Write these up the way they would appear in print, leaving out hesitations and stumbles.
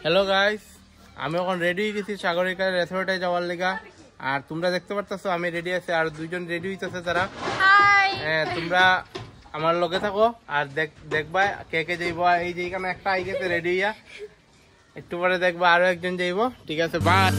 Hello guys, আমি এখন ready হয়ে গেছি সাগরিকা রেসর্টে যাওয়ার লেগা। আর তোমরা দেখতে পারতেছো আমি রেডি আছি, আর দুইজন রেডি হইতেছে তারা। হ্যাঁ, তোমরা আমার লগে থাকো আর দেখবা কে কে যাইব। এই যে এখানে একটা আই গেছে রেডি হইয়া, একটু পরে দেখবা আরো একজন যাইব। ঠিক আছে, বাই।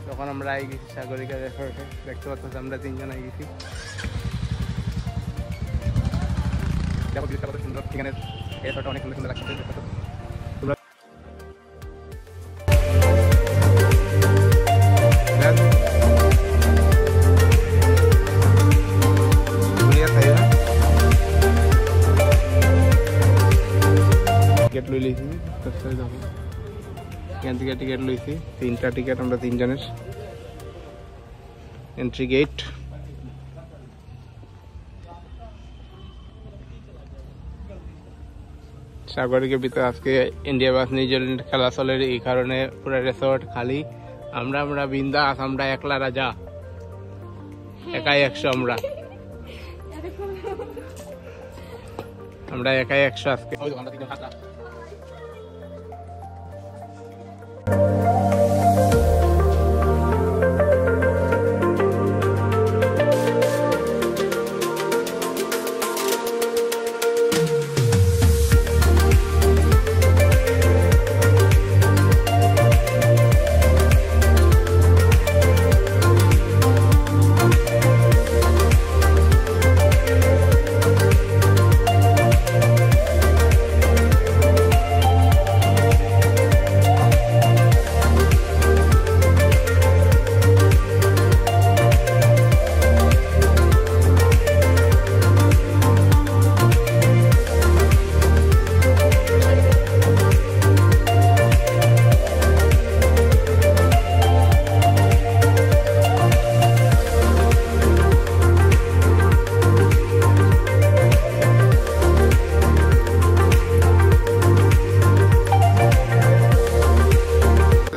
তখন আমরা আই গেছি সাগরিকা রেসর্টে। দেখতে পাচ্ছ আমরা তিনজন আই গেছি। দেখো জিনিসটা কত সুন্দর, এখানে রেসর্টটা অনেক সুন্দর সুন্দর লাগছে। টিকিট লই লিছি, দেখো এখান থেকে টিকিট লইছি, 3টা টিকিট আমরা তিনজনের। Entry gate. সাগরিকের ভিতরে আজকে ইন্ডিয়া ভার্সেস নিউজিল্যান্ড খেলা চলে, এই কারণে পুরো রেসর্ট খালি। আমরা বিন্দাস, আমরা একলা রাজা, একাই 100। আমরা একাই 100 আজকে।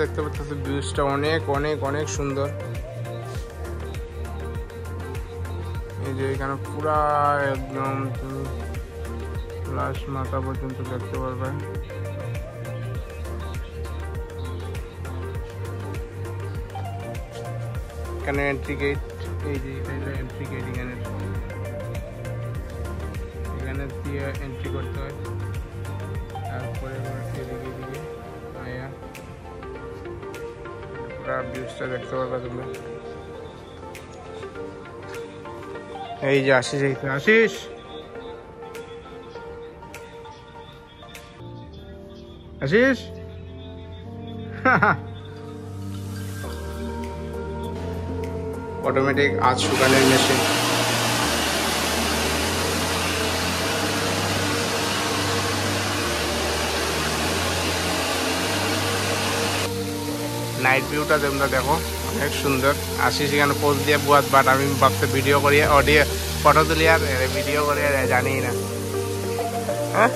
দেখতে পাচ্ছ ভিউজটা অনেক অনেক অনেক সুন্দর। এই যে এখানে পুরা একদম তুমি লাস্ট মাথা পর্যন্ত দেখতে পারবে। এখানে এন্ট্রি গেট, এই যে এন্ট্রি গেট, এখানে দিয়ে এন্ট্রি করতে হয়। তারপরে এদিকে আয়া ভিউজটা দেখতে পারবা তুমি। এই যে আশিস, আশিস আশিস অটোমেটিক আজ শুকানোর মেশিন। নাইট ভিউটা তোমরা দেখো, অনেক সুন্দর। আশিস এখানে পোস্ট দিয়ে বুয়াত, বাট আমি ভাবতে ভিডিও করিয়া অডিও ফটো তুলি আর ভিডিও করিয়া জানি না। হ্যাঁ,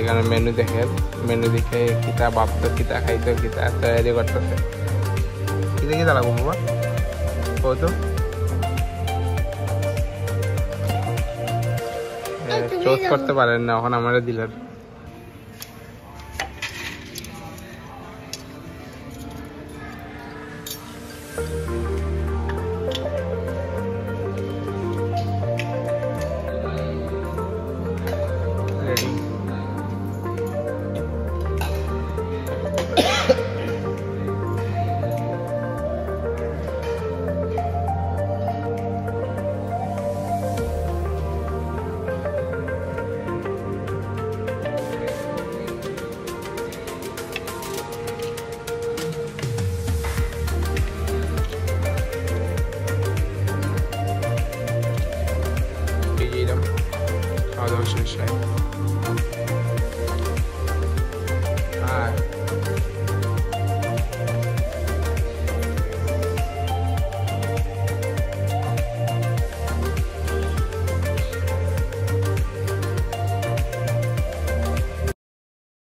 এখানে মেনু দেখে কিতা ভাবতো, কিতা খাইতো, কিতা তৈরি করতেছে। কিতা লাগবো বাবা কত চোজ করতে পারেন না, এখন আমারে দিলেন। সমস্যা নাই।